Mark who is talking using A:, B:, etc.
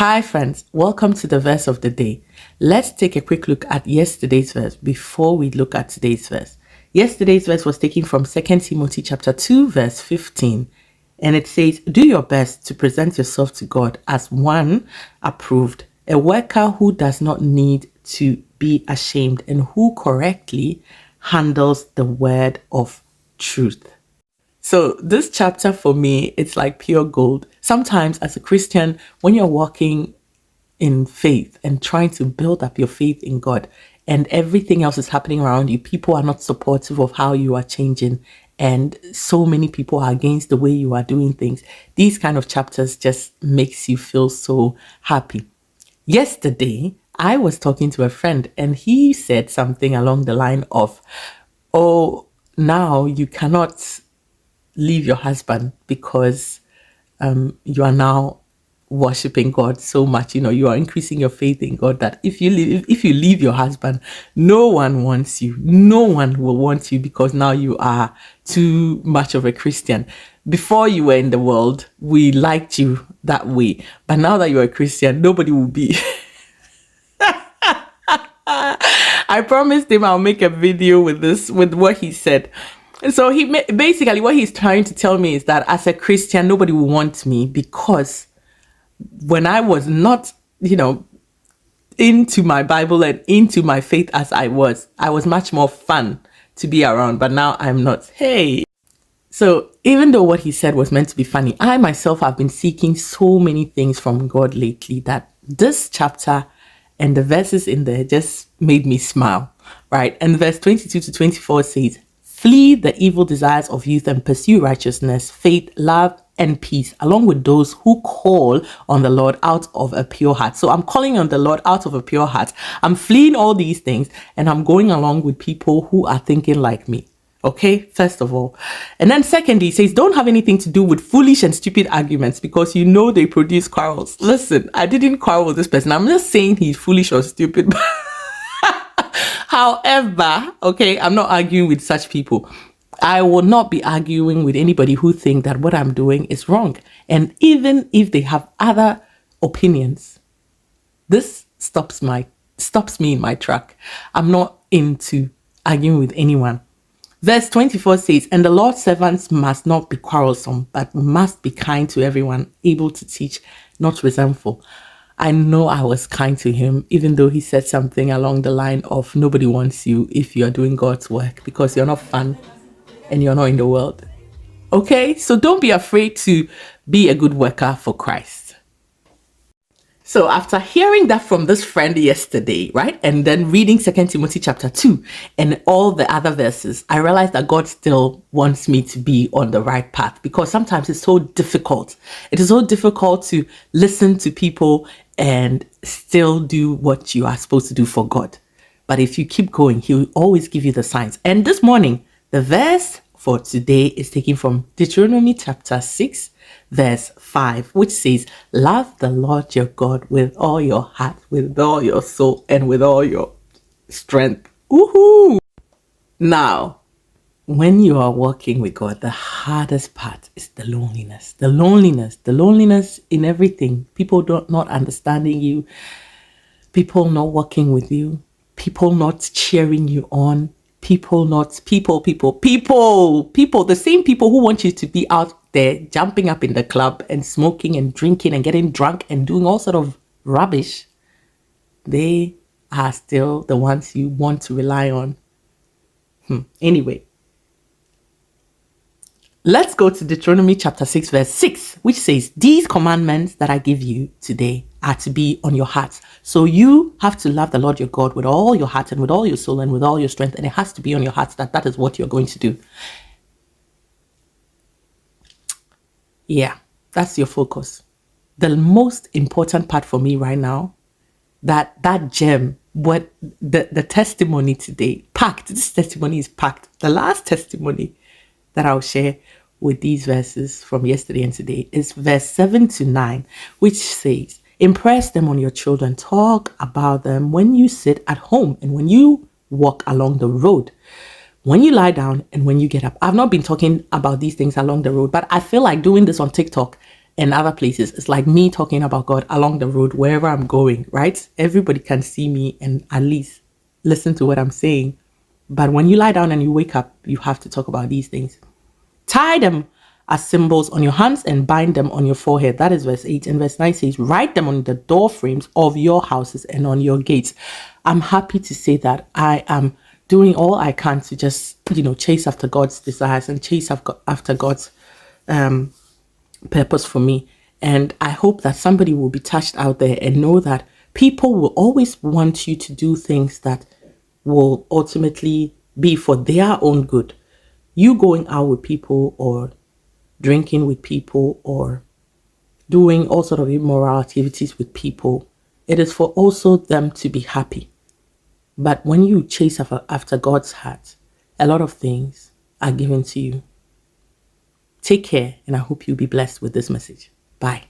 A: Hi, friends. Welcome to the verse of the day. Let's take a quick look at yesterday's verse before we look at today's verse. Yesterday's verse was taken from 2 Timothy chapter 2, verse 15. And it says, do your best to present yourself to God as one approved, a worker who does not need to be ashamed and who correctly handles the word of truth. So this chapter for me, it's like pure gold. Sometimes as a Christian, when you're walking in faith and trying to build up your faith in God and everything else is happening around you, people are not supportive of how you are changing. And so many people are against the way you are doing things. These kind of chapters just makes you feel so happy. Yesterday, I was talking to a friend and he said something along the line of, oh, now you cannot leave your husband because you are now worshiping God so much. You are increasing your faith in God that if you leave your husband, no one wants you. No one will want you because now you are too much of a Christian. Before you were in the world, we liked you that way. But now that you're a Christian, nobody will be. I promised him I'll make a video with what he said. So basically what he's trying to tell me is that as a Christian, nobody will want me because when I was not, into my Bible and into my faith as I was much more fun to be around, but now I'm not. Hey. So even though what he said was meant to be funny, I myself have been seeking so many things from God lately that this chapter and the verses in there just made me smile, right? And verse 22 to 24 says, flee the evil desires of youth and pursue righteousness, faith, love, and peace, along with those who call on the Lord out of a pure heart. So I'm calling on the Lord out of a pure heart. I'm fleeing all these things and I'm going along with people who are thinking like me. Okay, first of all. And then secondly, he says, don't have anything to do with foolish and stupid arguments because they produce quarrels. Listen, I didn't quarrel with this person. I'm just saying he's foolish or stupid. However, okay, I'm not arguing with such people. I will not be arguing with anybody who think that what I'm doing is wrong. And even if they have other opinions, this stops me in my track. I'm not into arguing with anyone. Verse 24 says, and the Lord's servants must not be quarrelsome, but must be kind to everyone, able to teach, not resentful. I know I was kind to him, even though he said something along the line of nobody wants you if you're doing God's work because you're not fun and you're not in the world. Okay, so don't be afraid to be a good worker for Christ. So after hearing that from this friend yesterday, right, and then reading 2 Timothy chapter 2 and all the other verses, I realized that God still wants me to be on the right path because sometimes it's so difficult. It is so difficult to listen to people and still do what you are supposed to do for God. But if you keep going, he will always give you the signs. And this morning, the verse for today is taken from Deuteronomy chapter 6, verse 5, which says, love the Lord your God with all your heart, with all your soul, and with all your strength. Woohoo! Now, when you are walking with God, the hardest part is the loneliness. The loneliness in everything. People not understanding you. People not working with you. People not cheering you on. People, the same people who want you to be out there jumping up in the club and smoking and drinking and getting drunk and doing all sort of rubbish. They are still the ones you want to rely on. Anyway, let's go to Deuteronomy chapter 6, verse 6, which says, these commandments that I give you today are to be on your hearts. So you have to love the Lord your God with all your heart and with all your soul and with all your strength. And it has to be on your hearts that is what you're going to do. Yeah, that's your focus. The most important part for me right now, that gem, what the testimony today, packed. This testimony is packed. The last testimony that I'll share with these verses from yesterday and today is verse 7 to 9, which says, impress them on your children. Talk about them when you sit at home and when you walk along the road, when you lie down and when you get up. I've not been talking about these things along the road, but I feel like doing this on TikTok and other places. It's like me talking about God along the road, wherever I'm going, right? Everybody can see me and at least listen to what I'm saying. But when you lie down and you wake up, you have to talk about these things. Tie them as symbols on your hands and bind them on your forehead. That is verse 8. And verse 9 says, write them on the door frames of your houses and on your gates. I'm happy to say that I am doing all I can to just, chase after God's desires and chase after God's purpose for me. And I hope that somebody will be touched out there and know that people will always want you to do things that will ultimately be for their own good. You going out with people or drinking with people or doing all sort of immoral activities with people, it is for also them to be happy. But when you chase after God's heart, a lot of things are given to you. Take care, and I hope you'll be blessed with this message. Bye.